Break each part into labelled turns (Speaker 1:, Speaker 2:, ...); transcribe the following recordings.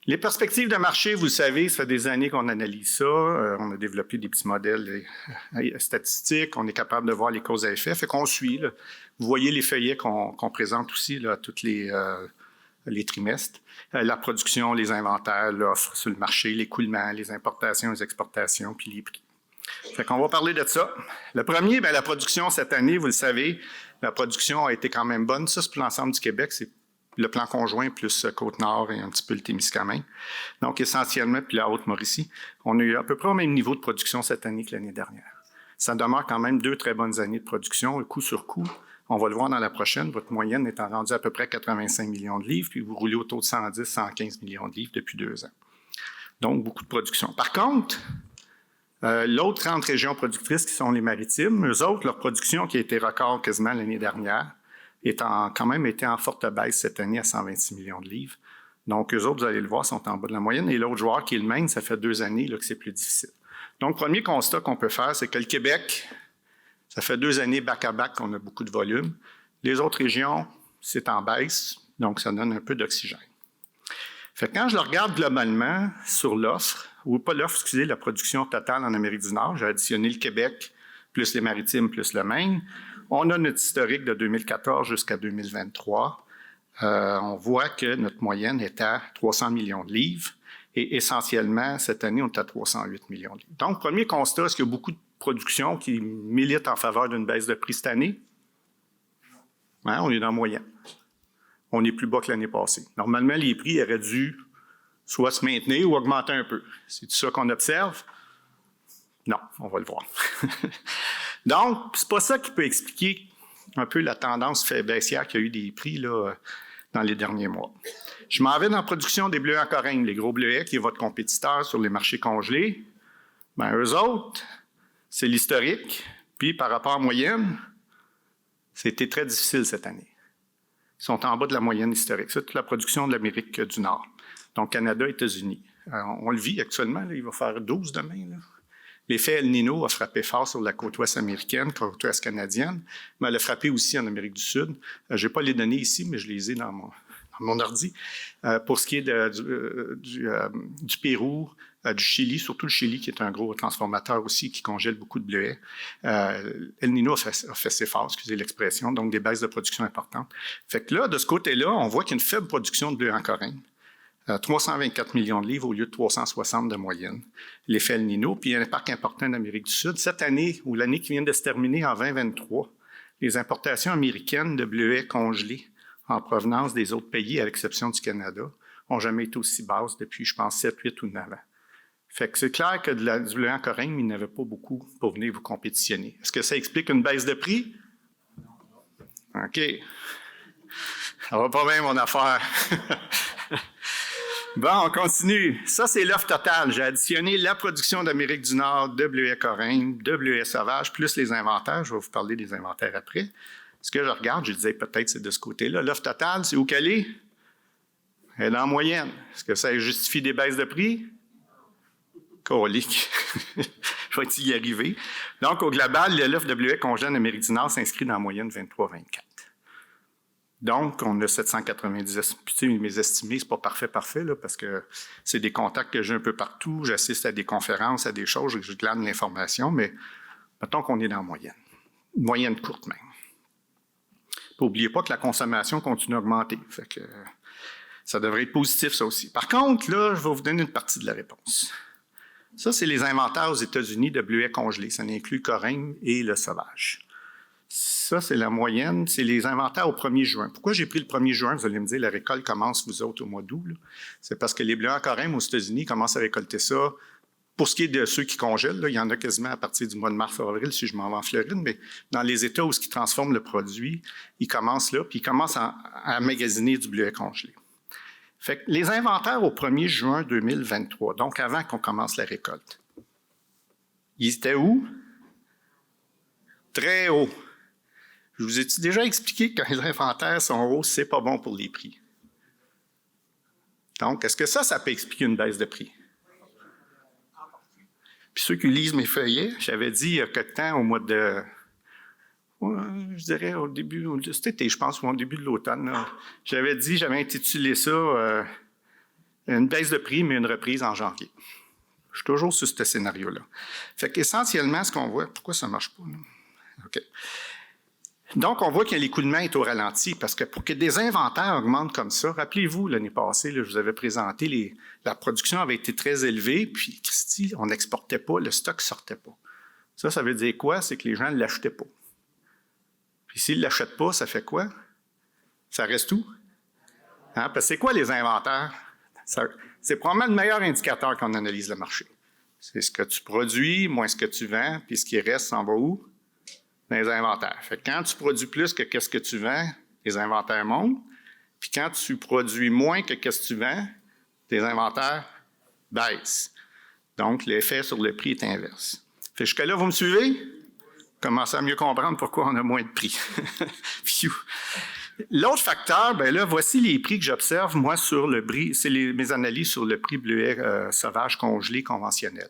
Speaker 1: Les perspectives de marché, vous le savez, ça fait des années qu'on analyse ça. On a développé des petits modèles statistiques. On est capable de voir les causes à effet. Fait qu'on suit. Là. Vous voyez les feuillets qu'on présente aussi là, tous les trimestres. La production, les inventaires, l'offre sur le marché, l'écoulement, les importations, les exportations, puis les prix. Fait qu'on va parler de ça. Le premier, bien, la production cette année, vous le savez, la production a été quand même bonne. Ça, c'est pour l'ensemble du Québec. C'est le plan conjoint plus Côte-Nord et un petit peu le Témiscamingue. Donc, essentiellement, puis la Haute-Mauricie, on a eu à peu près au même niveau de production cette année que l'année dernière. Ça demeure quand même 2 très bonnes années de production, coup sur coup. On va le voir dans la prochaine. Votre moyenne est rendue à peu près 85 millions de livres, puis vous roulez autour de 110, 115 millions de livres depuis 2 ans. Donc, beaucoup de production. Par contre, l'autre grande région productrice qui sont les maritimes, eux autres, leur production qui a été record quasiment l'année dernière, quand même été en forte baisse cette année à 126 millions de livres. Donc, eux autres, vous allez le voir, sont en bas de la moyenne. Et l'autre joueur qui est le Maine, ça fait 2 années là, que c'est plus difficile. Donc, premier constat qu'on peut faire, c'est que le Québec, ça fait 2 années back-à-back qu'on a beaucoup de volume. Les autres régions, c'est en baisse, donc ça donne un peu d'oxygène. Fait que quand je le regarde globalement sur l'offre, ou pas l'offre, excusez, la production totale en Amérique du Nord, j'ai additionné le Québec, plus les maritimes, plus le Maine. On a notre historique de 2014 jusqu'à 2023. On voit que notre moyenne est à 300 millions de livres et essentiellement, cette année, on est à 308 millions de livres. Donc, premier constat, est-ce qu'il y a beaucoup de production qui milite en faveur d'une baisse de prix cette année? Hein, on est dans la moyenne. On est plus bas que l'année passée. Normalement, les prix auraient dû soit se maintenir ou augmenter un peu. C'est ça qu'on observe? Non, on va le voir. Donc, c'est pas ça qui peut expliquer un peu la tendance baissière qu'il y a eu des prix là, dans les derniers mois. Je m'en vais dans la production des bleuets en Corrèze, les gros bleuets, qui est votre compétiteur sur les marchés congelés. Bien, eux autres, c'est l'historique. Puis, par rapport à moyenne, c'était très difficile cette année. Ils sont en bas de la moyenne historique. C'est toute la production de l'Amérique du Nord. Donc, Canada, États-Unis. On le vit actuellement, là, il va faire 12 demain. Là. L'effet El Niño a frappé fort sur la côte ouest américaine, côte ouest canadienne, mais elle a frappé aussi en Amérique du Sud. Je n'ai pas les données ici, mais je les ai dans mon ordi. Pour ce qui est du Pérou, du Chili, surtout le Chili, qui est un gros transformateur aussi, qui congèle beaucoup de bleuets. El Niño a fait ses phases, excusez l'expression, donc des baisses de production importantes. Fait que là, de ce côté-là, on voit qu'il y a une faible production de bleuets en Corrèze. 324 millions de livres au lieu de 360 de moyenne. L'effet El Niño, puis il y a un impact important en Amérique du Sud. Cette année, ou l'année qui vient de se terminer en 2023, les importations américaines de bleuets congelés en provenance des autres pays, à l'exception du Canada, n'ont jamais été aussi basses depuis, je pense, 7, 8 ou 9 ans. Fait que c'est clair que du bleuet en Corrèze, il n'y en avait pas beaucoup pour venir vous compétitionner. Est-ce que ça explique une baisse de prix? OK. Ça va pas bien, mon affaire. Bon, on continue. Ça, c'est l'offre totale. J'ai additionné la production d'Amérique du Nord de bleuets Corrèze, de bleuets sauvages, plus les inventaires. Je vais vous parler des inventaires après. Ce que je regarde, je disais peut-être c'est de ce côté-là. L'offre totale, c'est où qu'elle est? Elle est en moyenne. Est-ce que ça justifie des baisses de prix? Colique. Je vais y arriver. Donc, au global, l'offre de bleuets congelés en Amérique du Nord s'inscrit dans la moyenne 23-24. Donc, on a 790. Puis, mes estimés, c'est pas parfait, là, parce que c'est des contacts que j'ai un peu partout. J'assiste à des conférences, à des choses, je glane l'information, mais mettons qu'on est dans la moyenne. Une moyenne courte même. N'oubliez pas que la consommation continue à augmenter. Fait que ça devrait être positif, ça aussi. Par contre, là, je vais vous donner une partie de la réponse. Ça, c'est les inventaires aux États-Unis de bleuets congelés. Ça inclut Corrèze et le sauvage. Ça, c'est la moyenne. C'est les inventaires au 1er juin. Pourquoi j'ai pris le 1er juin? Vous allez me dire, la récolte commence, vous autres, au mois d'août. C'est parce que les bleuets en Corrèze aux États-Unis commencent à récolter ça. Pour ce qui est de ceux qui congèlent, là, il y en a quasiment à partir du mois de mars-avril, si je m'en vais en Floride, mais dans les États où ils transforment le produit, ils commencent là, puis ils commencent à magasiner du bleuet congelé. Fait que les inventaires au 1er juin 2023, donc avant qu'on commence la récolte, ils étaient où? Très haut. Je vous ai-tu déjà expliqué que quand les inventaires sont hauts, c'est pas bon pour les prix? Donc, est-ce que ça peut expliquer une baisse de prix? Puis ceux qui lisent mes feuillets, j'avais dit il y a quelque temps, au mois de... je dirais au début, cet été, je pense, ou au début de l'automne, j'avais intitulé ça une baisse de prix, mais une reprise en janvier. Je suis toujours sur ce scénario-là. Fait qu'essentiellement, ce qu'on voit... Pourquoi ça ne marche pas, là? OK. Donc, on voit que les coûts de main est au ralenti parce que pour que des inventaires augmentent comme ça, rappelez-vous, l'année passée, là, je vous avais présenté, la production avait été très élevée, puis Christy, on n'exportait pas, le stock ne sortait pas. Ça veut dire quoi? C'est que les gens ne l'achetaient pas. Puis s'ils ne l'achètent pas, ça fait quoi? Ça reste où? Hein? Parce que c'est quoi les inventaires? C'est probablement le meilleur indicateur quand on analyse le marché. C'est ce que tu produis, moins ce que tu vends, puis ce qui reste s'en va où? Dans les inventaires. Fait que quand tu produis plus que qu'est-ce que tu vends, les inventaires montent. Puis quand tu produis moins que qu'est-ce que tu vends, tes inventaires baissent. Donc, l'effet sur le prix est inverse. Fait que jusque-là, vous me suivez? Commencez à mieux comprendre pourquoi on a moins de prix. L'autre facteur, bien là, voici les prix que j'observe, moi, sur le prix. C'est mes analyses sur le prix bleuet sauvage congelé conventionnel.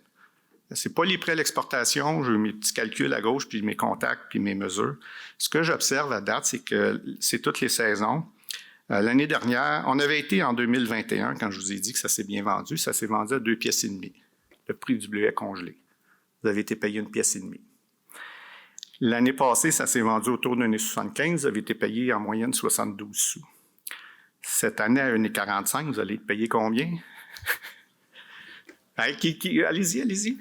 Speaker 1: Ce n'est pas les prix à l'exportation, j'ai mes petits calculs à gauche, puis mes contacts, puis mes mesures. Ce que j'observe à date, c'est que c'est toutes les saisons. L'année dernière, on avait été en 2021, quand je vous ai dit que ça s'est bien vendu, ça s'est vendu à 2,5 pièces, le prix du bleuet congelé. Vous avez été payé 1,5 pièce. L'année passée, ça s'est vendu autour de 1,75, vous avez été payé en moyenne 72 sous. Cette année, à 1,45, vous allez être payé combien? Allez-y.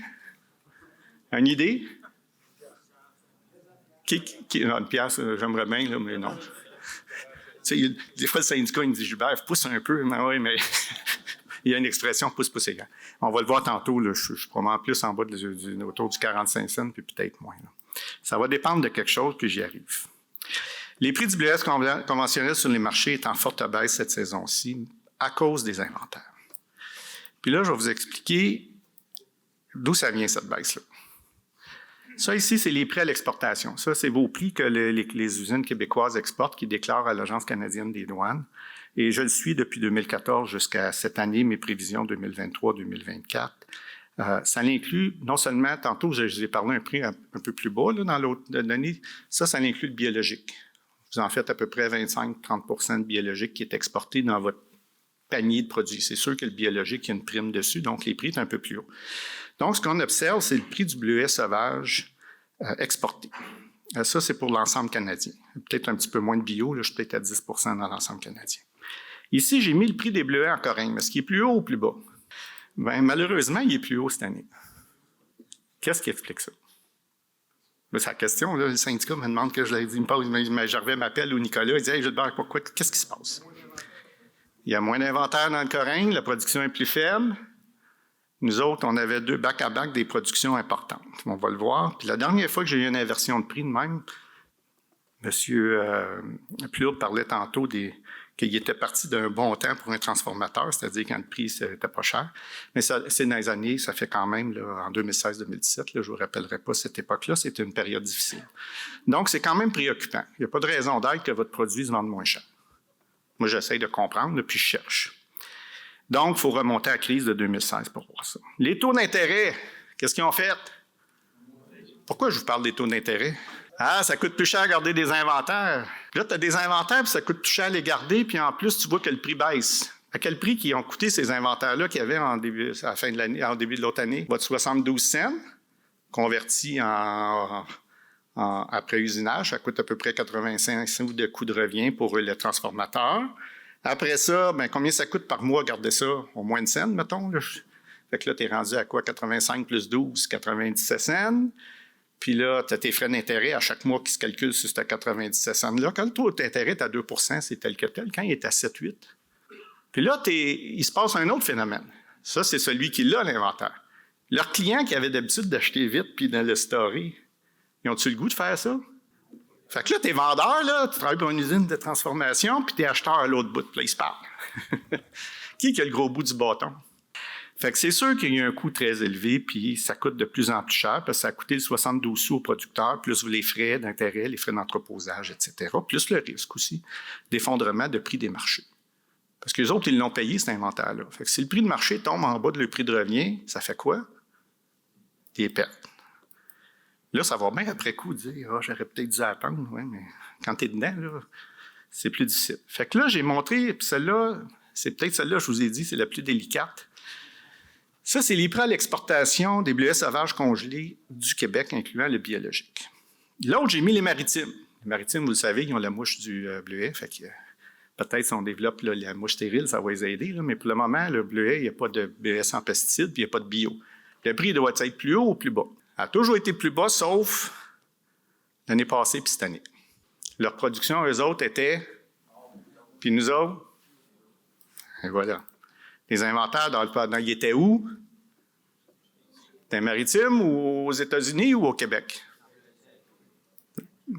Speaker 1: Une idée? Une pièce, j'aimerais bien, là, mais non. Tu sais, des fois, le syndicat, il me dit, Gilbert, pousse un peu. Mais oui, mais il y a une expression, pousse égal. On va le voir tantôt, là, je suis probablement plus en bas, autour du 45 cents, puis peut-être moins. Là. Ça va dépendre de quelque chose, puis j'y arrive. Les prix du bleuet conventionnel sur les marchés est en forte baisse cette saison-ci à cause des inventaires. Puis là, je vais vous expliquer d'où ça vient, cette baisse-là. Ça, ici, c'est les prix à l'exportation. Ça, c'est vos prix que les usines québécoises exportent, qui déclarent à l'Agence canadienne des douanes. Et je le suis depuis 2014 jusqu'à cette année, mes prévisions 2023-2024. Ça inclut, non seulement, tantôt, je vous ai parlé un prix un peu plus bas là, dans l'autre année, ça inclut le biologique. Vous en faites à peu près 25-30 % de biologique qui est exporté dans votre panier de produits. C'est sûr que le biologique, il y a une prime dessus, donc les prix sont un peu plus hauts. Donc, ce qu'on observe, c'est le prix du bleuet sauvage exporté. Ça, c'est pour l'ensemble canadien. Peut-être un petit peu moins de bio, là, je suis peut-être à 10 % dans l'ensemble canadien. Ici, j'ai mis le prix des bleuets en Corrèze, mais est-ce qu'il est plus haut ou plus bas? Bien, malheureusement, il est plus haut cette année. Qu'est-ce qui explique ça? C'est la question, là, le syndicat me demande que je l'ai dit, Gervais m'appelle ou Nicolas, il dit « Hey, Gilbert, pourquoi? Qu'est-ce qui se passe? » Il y a moins d'inventaire dans le Corrèze, la production est plus faible. Nous autres, on avait 2 back-à-back des productions importantes. On va le voir. Puis la dernière fois que j'ai eu une inversion de prix de même, M. Plourde parlait tantôt qu'il était parti d'un bon temps pour un transformateur, c'est-à-dire quand le prix n'était pas cher. Mais ça, c'est dans les années, ça fait quand même, là, en 2016-2017, je ne vous rappellerai pas cette époque-là, c'était une période difficile. Donc, c'est quand même préoccupant. Il n'y a pas de raison d'être que votre produit se vende moins cher. Moi, j'essaie de comprendre, puis je cherche. Donc, il faut remonter à la crise de 2016 pour voir ça. Les taux d'intérêt, qu'est-ce qu'ils ont fait? Pourquoi je vous parle des taux d'intérêt? Ah, ça coûte plus cher à garder des inventaires. Là, tu as des inventaires, puis ça coûte plus cher à les garder, puis en plus, tu vois que le prix baisse. À quel prix qui ont coûté ces inventaires-là qu'il y avait à la fin de l'année, en début de l'autre année? Votre 72 cents, converti après usinage, ça coûte à peu près 85 sous de coût de revient pour le transformateur. Après ça, bien, combien ça coûte par mois, garder ça? Au moins de cents, mettons. Là. Fait que là, tu es rendu à quoi? 85 plus 12, 97 cents. Puis là, tu as tes frais d'intérêt à chaque mois qui se calculent sur ce 97 cents-là. Quand le taux d'intérêt est à 2 %, c'est tel que tel. Quand il est à 7-8, puis là, il se passe un autre phénomène. Ça, c'est celui qui l'a, l'inventaire. Leurs clients qui avaient d'habitude d'acheter vite puis de le storer, ils ont-tu le goût de faire ça? Fait que là, t'es vendeur, là, tu travailles pour une usine de transformation, puis t'es acheteur à l'autre bout, puis là, ils se parlent. Qui a le gros bout du bâton? Fait que c'est sûr qu'il y a un coût très élevé, puis ça coûte de plus en plus cher, parce que ça a coûté 72 sous au producteur, plus les frais d'intérêt, les frais d'entreposage, etc., plus le risque aussi d'effondrement de prix des marchés. Parce que les autres, ils l'ont payé, cet inventaire-là. Fait que si le prix de marché tombe en bas de le prix de revient, ça fait quoi? Des pertes. Là, ça va bien après coup dire « Ah, j'aurais peut-être dû attendre. » Ouais, mais quand tu es dedans, là, c'est plus difficile. Fait que là, j'ai montré, puis celle-là, C'est peut-être celle-là, je vous ai dit, c'est la plus délicate. Ça, c'est les prix à l'exportation des bleuets sauvages congelés du Québec, incluant le biologique. L'autre, j'ai mis les maritimes. Les maritimes, vous le savez, ils ont la mouche du bleuet, fait que peut-être si on développe là, la mouche stérile, ça va les aider, là, mais pour le moment, le bleuet, il n'y a pas de bleuet sans pesticides, puis il n'y a pas de bio. Le prix doit être plus haut ou plus bas. Il a toujours été plus bas, sauf l'année passée puis cette année. Leur production, eux autres, était, puis nous autres, et voilà. Les inventaires, ils étaient où? Dans les maritimes ou aux États-Unis ou au Québec?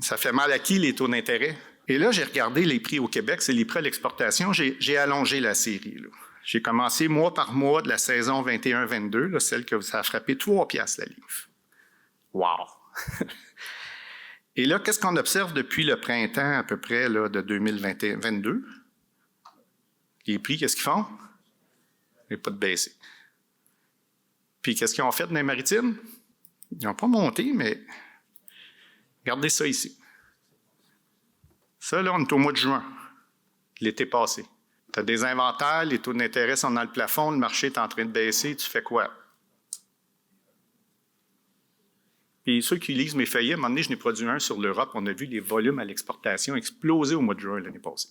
Speaker 1: Ça fait mal à qui, les taux d'intérêt? Et là, j'ai regardé les prix au Québec, c'est les prix à l'exportation. J'ai allongé la série. Là. J'ai commencé mois par mois de la saison 21-22, celle que ça a frappé 3 piastres la livre. Wow! Et là, qu'est-ce qu'on observe depuis le printemps à peu près là, de 2022? Les prix, qu'est-ce qu'ils font? Ils n'ont pas de baisser. Puis, qu'est-ce qu'ils ont fait dans les maritimes? Ils n'ont pas monté, mais regardez ça ici. Ça, là, on est au mois de juin, l'été passé. Tu as des inventaires, les taux d'intérêt sont dans le plafond, le marché est en train de baisser, tu fais quoi? Puis ceux qui lisent mes feuillets, à un moment donné, je n'ai produit un sur l'Europe, on a vu les volumes à l'exportation exploser au mois de juin l'année passée.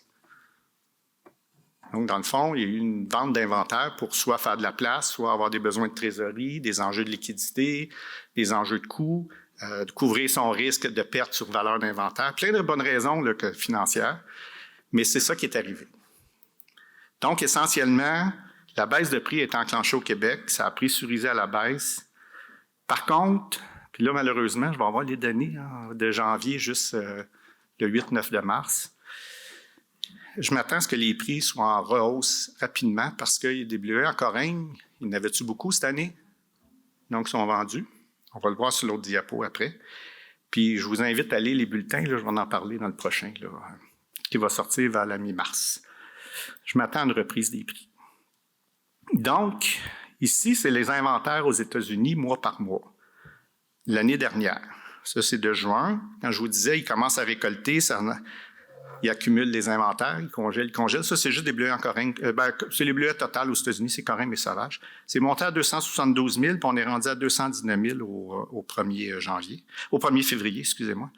Speaker 1: Donc, dans le fond, il y a eu une vente d'inventaire pour soit faire de la place, soit avoir des besoins de trésorerie, des enjeux de liquidité, des enjeux de coûts, de couvrir son risque de perte sur valeur d'inventaire. Plein de bonnes raisons là, financières, mais c'est ça qui est arrivé. Donc, essentiellement, la baisse de prix est enclenchée au Québec, ça a pressurisé à la baisse. Par contre, puis là, malheureusement, je vais avoir les données de janvier jusqu'au 8-9 de mars. Je m'attends à ce que les prix soient en rehausse rapidement parce qu'il y a des bleuets en Corrèze. Il y en avait-tu beaucoup cette année? Donc, ils sont vendus. On va le voir sur l'autre diapo après. Puis, je vous invite à lire les bulletins. Là, je vais en parler dans le prochain, là, qui va sortir vers la mi-mars. Je m'attends à une reprise des prix. Donc, ici, c'est les inventaires aux États-Unis mois par mois. L'année dernière. Ça, c'est de juin. Quand je vous disais, ils commencent à récolter, ils accumulent les inventaires, ils congèlent. Ça, c'est juste des bleuets en Corrèze. C'est les bleuets total aux États-Unis, c'est Corrèze mais sauvage. C'est monté à 272 000, puis on est rendu à 219 000 au 1er janvier. Au 1er février, excusez-moi.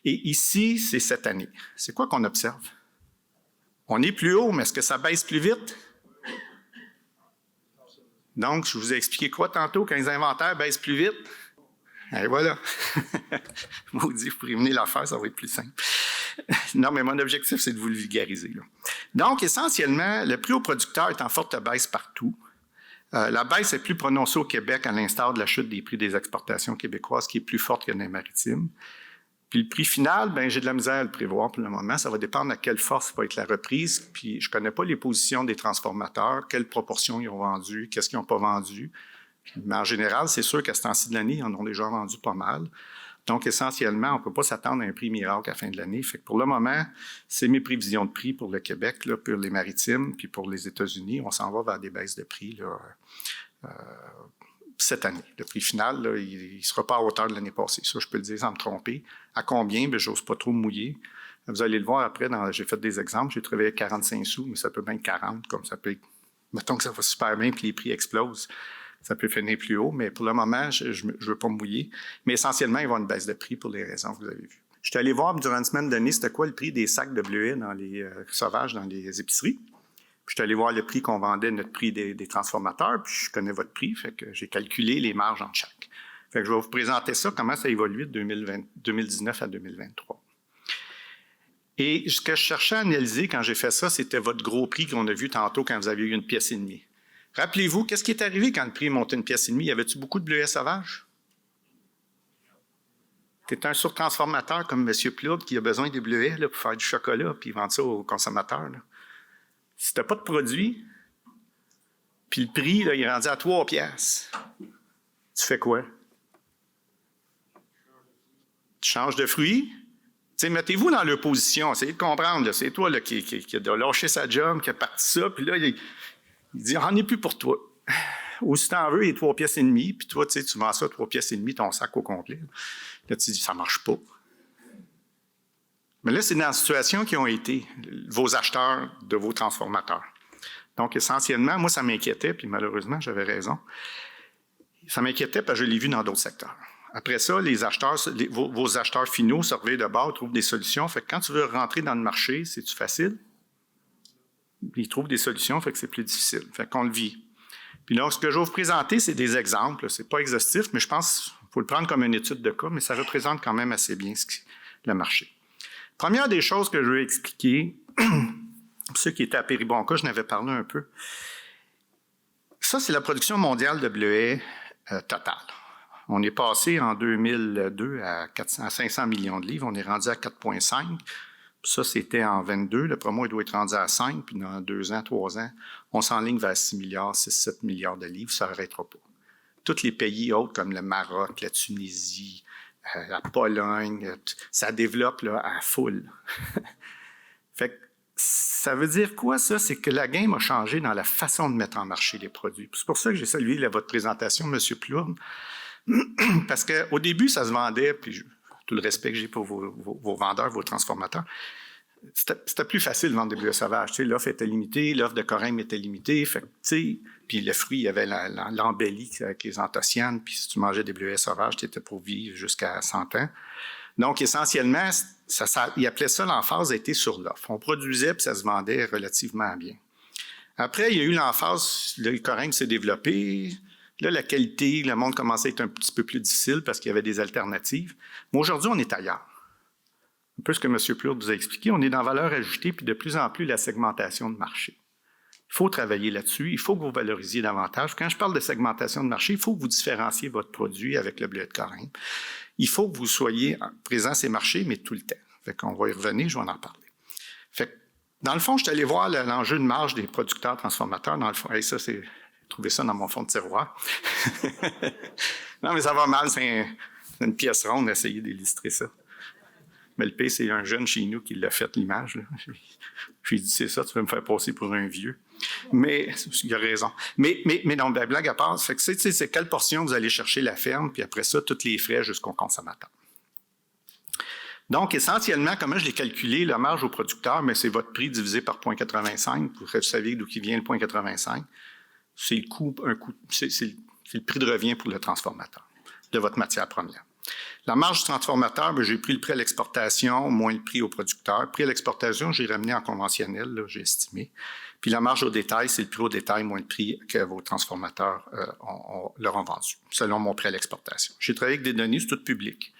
Speaker 1: Et ici, c'est cette année. C'est quoi qu'on observe? On est plus haut, mais est-ce que ça baisse plus vite? Donc, je vous ai expliqué quoi tantôt, quand les inventaires baissent plus vite? Et voilà. Maudit, vous pourrez venir la faire, ça va être plus simple. Non, mais mon objectif, c'est de vous le vulgariser. Là. Donc, essentiellement, le prix aux producteurs est en forte baisse partout. La baisse est plus prononcée au Québec, à l'instar de la chute des prix des exportations québécoises, qui est plus forte que dans les maritimes. Puis le prix final, ben j'ai de la misère à le prévoir pour le moment. Ça va dépendre à quelle force va être la reprise. Puis je ne connais pas les positions des transformateurs, quelle proportion ils ont vendu, qu'est-ce qu'ils n'ont pas vendu. Mais en général, c'est sûr qu'à ce temps-ci de l'année, ils en ont déjà vendu pas mal. Donc, essentiellement, on ne peut pas s'attendre à un prix miracle à la fin de l'année. Fait que pour le moment, c'est mes prévisions de prix pour le Québec, là, pour les maritimes, puis pour les États-Unis. On s'en va vers des baisses de prix là, cette année. Le prix final, là, il ne sera pas à hauteur de l'année passée. Ça, je peux le dire sans me tromper. À combien? Bien, je n'ose pas trop me mouiller. Vous allez le voir après. J'ai fait des exemples. J'ai trouvé 45 sous, mais ça peut bien être 40, comme ça peut être. Mettons que ça va super bien, puis les prix explosent. Ça peut finir plus haut, mais pour le moment, je ne veux pas me mouiller. Mais essentiellement, il va y avoir une baisse de prix pour les raisons que vous avez vues. Je suis allé voir durant une semaine donnée, c'était quoi le prix des sacs de bleuets dans les sauvages dans les épiceries. Puis je suis allé voir le prix qu'on vendait, notre prix des transformateurs, puis je connais votre prix, fait que j'ai calculé les marges entre chaque. Fait que je vais vous présenter ça, comment ça a évolué de 2019 à 2023. Et ce que je cherchais à analyser quand j'ai fait ça, c'était votre gros prix qu'on a vu tantôt quand vous aviez eu 1,5 pièce. Rappelez-vous, qu'est-ce qui est arrivé quand le prix est monté 1,5 pièce? Y avait-tu beaucoup de bleuets sauvages? C'est un surtransformateur comme M. Plourde qui a besoin des bleuets là, pour faire du chocolat puis vendre ça aux consommateurs. Là. Si tu n'as pas de produit, puis le prix là, il est rendu à 3 piastres, tu fais quoi? Tu changes de fruit? Mettez-vous dans leur position, essayez de comprendre. Là, c'est toi là, qui a lâché sa job, qui a parti ça, puis là, il dit « J'en ai plus pour toi. » Ou si tu en veux, il est 3 pièces et demie, puis toi, tu vends ça 3 pièces et demie, ton sac au complet. Là, tu dis « Ça ne marche pas. » Mais là, c'est dans la situation qui ont été vos acheteurs de vos transformateurs. Donc, essentiellement, moi, ça m'inquiétait, puis malheureusement, j'avais raison. Ça m'inquiétait parce que je l'ai vu dans d'autres secteurs. Après ça, les acheteurs, vos acheteurs finaux se réveillent de bord, trouvent des solutions. Fait que quand tu veux rentrer dans le marché, c'est-tu facile? Ils trouvent des solutions, fait que c'est plus difficile. Fait qu'on le vit. Puis là, ce que je vais vous présenter, c'est des exemples. C'est pas exhaustif, mais je pense qu'il faut le prendre comme une étude de cas, mais ça représente quand même assez bien le marché. Première des choses que je veux expliquer, pour ceux qui étaient à Péribonka, je n'avais parlé un peu. Ça, c'est la production mondiale de bleuets totale. On est passé en 2002 à 500 millions de livres. On est rendu à 4,5. Ça, c'était en 22. D'après moi, il doit être rendu à 5. Puis dans 2 ans, 3 ans, on s'enligne vers 6 milliards, 6-7 milliards de livres. Ça n'arrêtera pas. Tous les pays autres comme le Maroc, la Tunisie, la Pologne, ça développe là, à full. Fait que ça veut dire quoi, ça? C'est que la game a changé dans la façon de mettre en marché les produits. C'est pour ça que j'ai salué votre présentation, M. Plourde, parce qu'au début, ça se vendait, puis tout le respect que j'ai pour vos vendeurs, vos transformateurs, c'était plus facile de vendre des bleuets sauvages. Tu sais, l'offre était limitée, l'offre de corail était limitée, fait, tu sais, puis le fruit, il y avait l'embellie avec les anthocyanes, puis si tu mangeais des bleuets sauvages, tu étais pour vivre jusqu'à 100 ans. Donc, essentiellement, ils appelaient ça l'emphase a été sur l'offre. On produisait, puis ça se vendait relativement bien. Après, il y a eu l'emphase, le corail s'est développé. Là, la qualité, le monde commençait à être un petit peu plus difficile parce qu'il y avait des alternatives. Mais aujourd'hui, on est ailleurs. Un peu ce que M. Plourde vous a expliqué, on est dans valeur ajoutée, puis de plus en plus la segmentation de marché. Il faut travailler là-dessus, il faut que vous valorisiez davantage. Quand je parle de segmentation de marché, il faut que vous différenciez votre produit avec le bleuet de corail. Il faut que vous soyez présent à ces marchés, mais tout le temps. Fait qu'on va y revenir, je vais en parler. Fait que, dans le fond, je suis allé voir l'enjeu de marge des producteurs transformateurs. Dans le fond, hey, ça, j'ai trouvé ça dans mon fond de tiroir. Non, mais ça va mal, c'est une pièce ronde d'essayer d'illustrer ça. Mais le pire, c'est un jeune chez nous qui l'a fait, l'image. Là. Je lui ai dit, c'est ça, tu veux me faire passer pour un vieux. Mais il a raison. Mais non, ben, blague à part, c'est quelle portion vous allez chercher la ferme, puis après ça, tous les frais jusqu'au consommateur. Donc, essentiellement, comment je l'ai calculé, la marge au producteur, mais c'est votre prix divisé par 0,85. Vous savez d'où vient le 0,85. C'est le coût, c'est le prix de revient pour le transformateur de votre matière première. La marge du transformateur, bien, j'ai pris le prix à l'exportation moins le prix au producteur. Le prix à l'exportation, j'ai ramené en conventionnel, là, j'ai estimé. Puis la marge au détail, c'est le prix au détail moins le prix que vos transformateurs leur ont vendu, selon mon prix à l'exportation. J'ai travaillé avec des données, c'est tout public.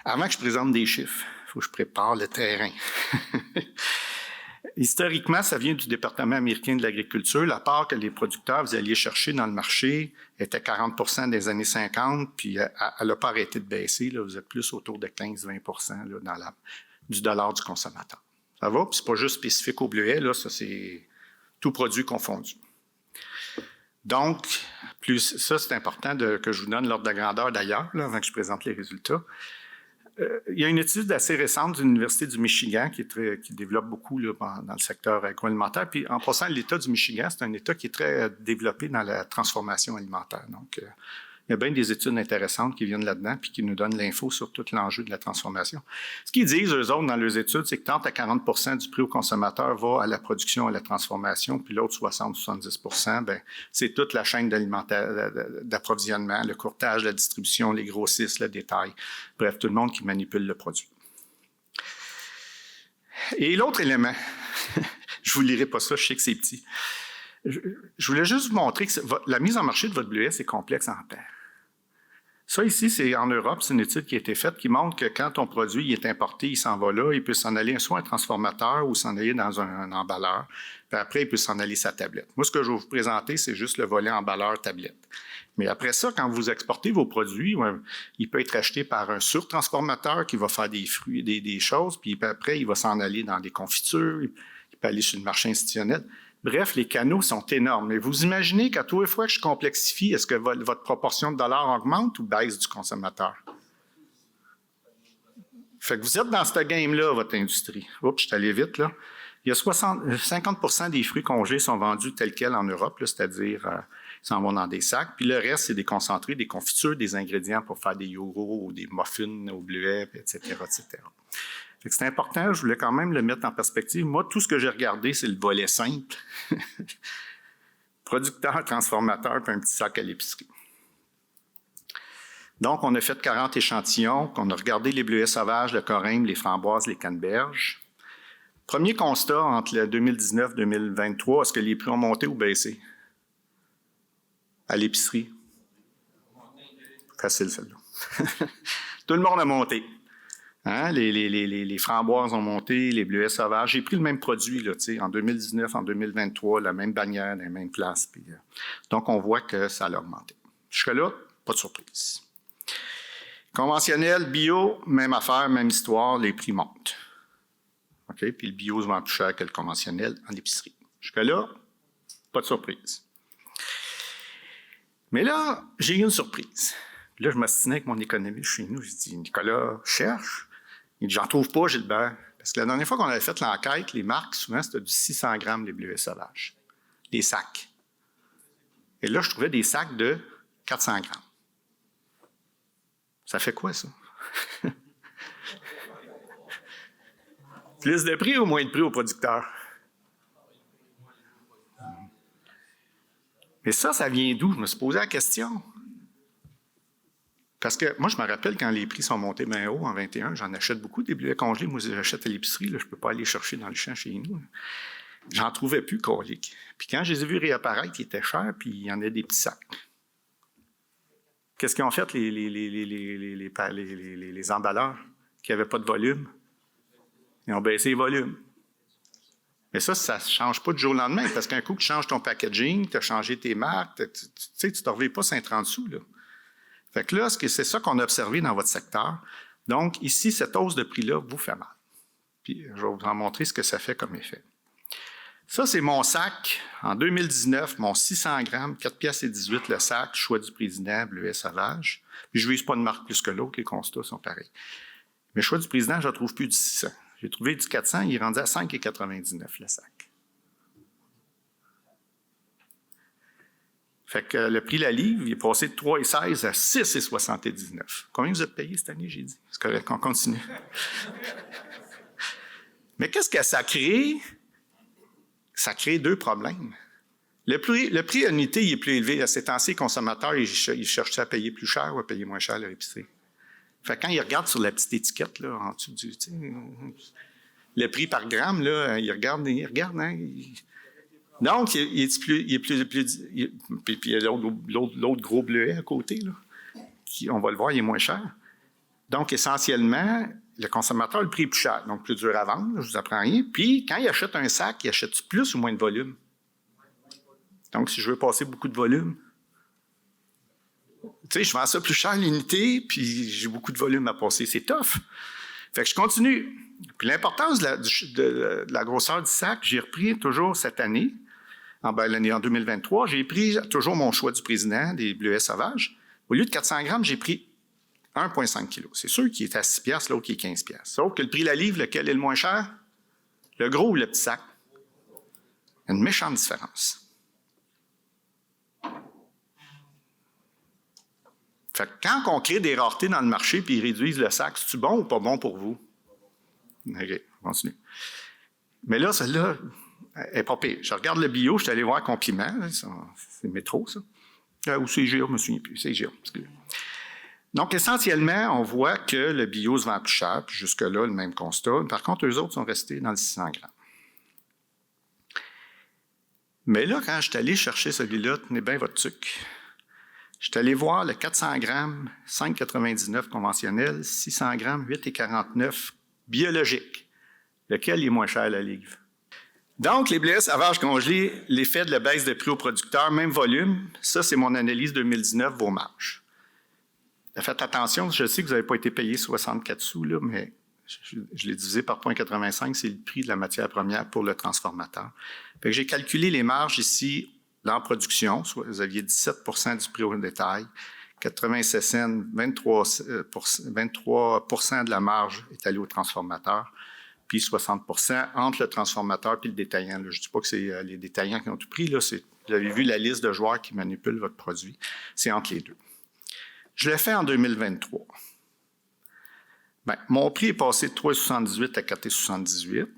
Speaker 1: Avant que je présente des chiffres, il faut que je prépare le terrain. Historiquement, ça vient du département américain de l'agriculture. La part que les producteurs, vous alliez chercher dans le marché était 40 des années 50, puis elle n'a pas arrêté de baisser. Là, vous êtes plus autour de 15-20 là, dans du dollar du consommateur. Ça va? Puis c'est pas juste spécifique au bleuet, là, ça c'est tout produit confondu. Donc, ça c'est important que je vous donne l'ordre de grandeur d'ailleurs, là, avant que je présente les résultats. Il y a une étude assez récente de l'Université du Michigan qui développe beaucoup là, dans le secteur agroalimentaire. Puis en passant, l'État du Michigan, c'est un État qui est très développé dans la transformation alimentaire. Donc, il y a bien des études intéressantes qui viennent là-dedans puis qui nous donnent l'info sur tout l'enjeu de la transformation. Ce qu'ils disent, eux autres, dans leurs études, c'est que 30 à 40 du prix au consommateur va à la production, à la transformation, puis l'autre 60-70 ben, c'est toute la chaîne d'approvisionnement, le courtage, la distribution, les grossistes, le détail. Bref, tout le monde qui manipule le produit. Et l'autre élément, je ne vous lirai pas ça, je sais que c'est petit. Je voulais juste vous montrer que la mise en marché de votre bleuet, c'est complexe en terre. Ça ici, c'est en Europe, c'est une étude qui a été faite qui montre que quand ton produit est importé, il s'en va là, il peut s'en aller soit un transformateur ou s'en aller dans un emballeur, puis après, il peut s'en aller sa tablette. Moi, ce que je vais vous présenter, c'est juste le volet emballeur-tablette. Mais après ça, quand vous exportez vos produits, il peut être acheté par un surtransformateur qui va faire des fruits, des choses, puis après, il va s'en aller dans des confitures, il peut aller sur le marché institutionnel. Bref, les canaux sont énormes. Mais vous imaginez qu'à tous les fois que je complexifie, est-ce que votre proportion de dollars augmente ou baisse du consommateur? Fait que vous êtes dans ce game-là, votre industrie. Oups, je suis allé vite, là. Il y a 50 des fruits congelés sont vendus tels quels en Europe, c'est-à-dire ils s'en vont dans des sacs. Puis le reste, c'est des concentrés, des confitures, des ingrédients pour faire des yogourts ou des muffins au bleuet, etc., etc. Fait que c'est important, je voulais quand même le mettre en perspective. Moi, tout ce que j'ai regardé, c'est le volet simple. Producteur, transformateur, puis un petit sac à l'épicerie. Donc, on a fait 40 échantillons, on a regardé les bleuets sauvages, le corymbe, les framboises, les canneberges. Premier constat entre le 2019 et 2023, est-ce que les prix ont monté ou baissé? À l'épicerie? Facile, celle-là. Tout le monde a monté. Hein? Les framboises ont monté, les bleuets sauvages. J'ai pris le même produit là, en 2019, en 2023, la même bannière, la même place. Puis, donc, on voit que ça a augmenté. Jusque-là, pas de surprise. Conventionnel, bio, même affaire, même histoire, les prix montent. OK? Puis le bio se vend plus cher que le conventionnel en épicerie. Jusque-là, pas de surprise. Mais là, j'ai eu une surprise. Là, je m'assinais avec mon économiste chez nous. Je dis, Nicolas, cherche. Il dit, j'en trouve pas, Gilbert. Parce que la dernière fois qu'on avait fait l'enquête, les marques, souvent, c'était du 600 grammes les bleuets sauvages. Les sacs. Et là, je trouvais des sacs de 400 grammes. Ça fait quoi, ça? Plus de prix ou moins de prix au producteur? Mais ça vient d'où? Je me suis posé la question. Parce que moi, je me rappelle quand les prix sont montés bien haut en 21, j'en achète beaucoup des bleuets congelés. Moi, j'achète à l'épicerie, là, je ne peux pas aller chercher dans le champ chez nous. J'en trouvais plus, colique. Puis quand je les ai vus réapparaître, ils étaient chers, puis il y en a des petits sacs. Qu'est-ce qu'ils ont fait, les emballeurs qui n'avaient pas de volume? Ils ont baissé les volumes. Mais ça ne change pas du jour au lendemain, parce qu'un coup que tu changes ton packaging, tu as changé tes marques, tu ne te reviens pas 5,30 sous. Là. Fait que là, c'est ça qu'on a observé dans votre secteur. Donc, ici, cette hausse de prix-là vous fait mal. Puis, je vais vous en montrer ce que ça fait comme effet. Ça, c'est mon sac. En 2019, mon 600 grammes, 4,18 $ le sac, choix du président, bleuet sauvage. Puis, je ne vise pas de marque plus que l'autre, les constats sont pareils. Mais choix du président, je ne trouve plus du 600. J'ai trouvé du 400, il est rendu à 5,99 le sac. Fait que le prix de la livre, il est passé de 3,16 à 6,79. Combien vous êtes payé cette année, j'ai dit? C'est correct, on continue. Mais qu'est-ce que ça crée? Ça crée deux problèmes. Le prix à l'unité il est plus élevé. À ces temps-ci, les consommateurs, ils cherchent à payer plus cher ou à payer moins cher à leur épicerie. Fait que quand ils regardent sur la petite étiquette, là, en dessous du... Le prix par gramme, là, ils regardent, hein, donc, il est plus puis il y a l'autre gros bleuet à côté, là, qui, on va le voir, il est moins cher. Donc, essentiellement, le consommateur, le prix est plus cher, donc plus dur à vendre, je ne vous apprends rien. Puis, quand il achète un sac, il achète plus ou moins de volume? Donc, si je veux passer beaucoup de volume, tu sais, je vends ça plus cher l'unité, puis j'ai beaucoup de volume à passer. C'est tough. Fait que je continue. Puis l'importance de la grosseur du sac, j'ai repris toujours cette année, en 2023, j'ai pris toujours mon choix du président des bleuets sauvages. Au lieu de 400 grammes, j'ai pris 1,5 kg. C'est sûr qu'il est à 6 $, l'autre qui est 15 $. Sauf que le prix de la livre, lequel est le moins cher? Le gros ou le petit sac? Il y a une méchante différence. Fait que quand on crée des raretés dans le marché puis ils réduisent le sac, c'est-tu bon ou pas bon pour vous? OK, on continue. Mais là, celle-là, elle n'est pas pire. Je regarde le bio, je suis allé voir Compliment, c'est Métro, ça. Ou c'est IGA, je ne me souviens plus, c'est IGA. Donc, essentiellement, on voit que le bio se vend plus cher, puis jusque-là, le même constat. Par contre, eux autres sont restés dans le 600 grammes. Mais là, quand je suis allé chercher celui-là, tenez bien votre truc. Je suis allé voir le 400 grammes, 5,99 conventionnel, 600 grammes, 8,49 biologique. Lequel est moins cher à la livre? Donc, les bleuets sauvages congelés, l'effet de la baisse de prix au producteur, même volume, ça, c'est mon analyse 2019, vos marges. Faites attention, je sais que vous n'avez pas été payé 64 sous, là, mais je l'ai divisé par 0,85, c'est le prix de la matière première pour le transformateur. Fait que j'ai calculé les marges ici en production, soit vous aviez 17 % du prix au détail, 96 cents, 23 % de la marge est allée au transformateur, puis 60 % entre le transformateur et le détaillant. Là, je ne dis pas que c'est les détaillants qui ont tout pris, là, vous avez vu la liste de joueurs qui manipulent votre produit, c'est entre les deux. Je l'ai fait en 2023. Bien, mon prix est passé de 3,78 à 4,78.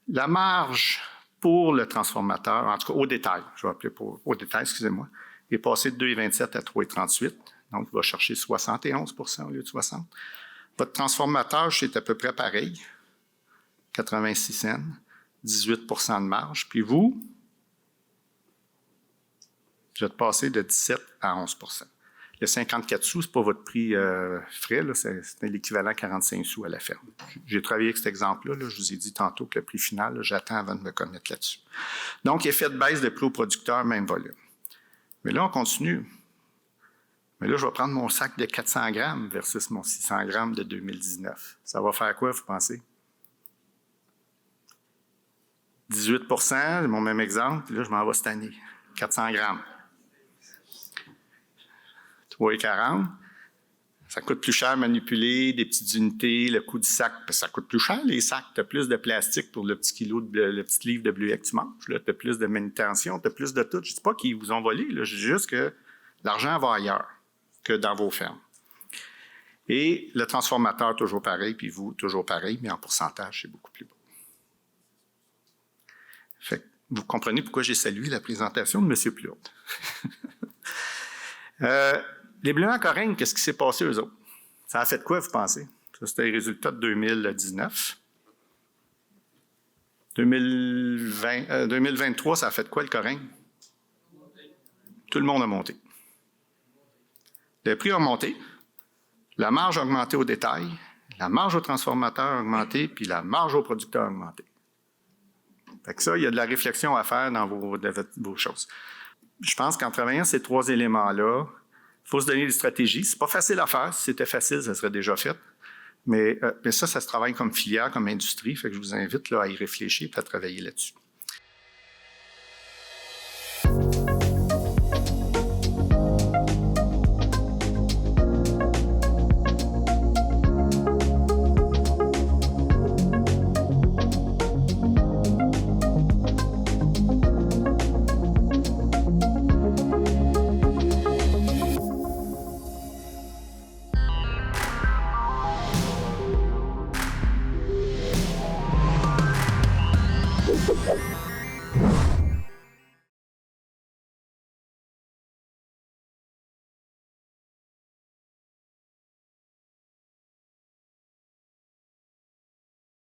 Speaker 1: La marge pour le transformateur, en tout cas au détail, je vais appeler au détail, excusez-moi, est passé de 2,27 à 3,38. Donc, il va chercher 71 au lieu de 60. Votre transformateur, c'est à peu près pareil, 86 cents, 18 de marge. Puis vous êtes passé de 17 à 11 Le 54 sous, ce n'est pas votre prix frais, c'est l'équivalent 45 sous à la ferme. J'ai travaillé avec cet exemple-là, je vous ai dit tantôt que le prix final, j'attends avant de me commettre là-dessus. Donc, effet de baisse de prix au producteur, même volume. Mais là, on continue. Mais là, je vais prendre mon sac de 400 grammes versus mon 600 grammes de 2019. Ça va faire quoi, vous pensez? 18 c'est mon même exemple, puis là, je m'en vais cette année. 400 grammes. 3,40. Ça coûte plus cher à manipuler, des petites unités, le coût du sac. Ça coûte plus cher, les sacs. Tu as plus de plastique pour le petit livre de bleuets que tu manges. Tu as plus de manutention, tu as plus de tout. Je ne dis pas qu'ils vous ont volé, là. Je dis juste que l'argent va ailleurs que dans vos fermes. Et le transformateur, toujours pareil, puis vous, toujours pareil, mais en pourcentage, c'est beaucoup plus bas. Fait que vous comprenez pourquoi j'ai salué la présentation de M. Plourde. Les bleuets en Corrèze, qu'est-ce qui s'est passé eux autres? Ça a fait quoi, vous pensez? Ça, c'était les résultats de 2019. 2023, ça a fait quoi, le Corrèze? Tout le monde a monté. Les prix ont monté, la marge a augmenté au détail, la marge au transformateur a augmenté, puis la marge au producteur a augmenté. Fait que ça, il y a de la réflexion à faire dans vos choses. Je pense qu'en travaillant ces trois éléments-là, il faut se donner des stratégies. C'est pas facile à faire. Si c'était facile, ça serait déjà fait. Mais ça se travaille comme filière, comme industrie. Fait que je vous invite là, à y réfléchir et à travailler là-dessus.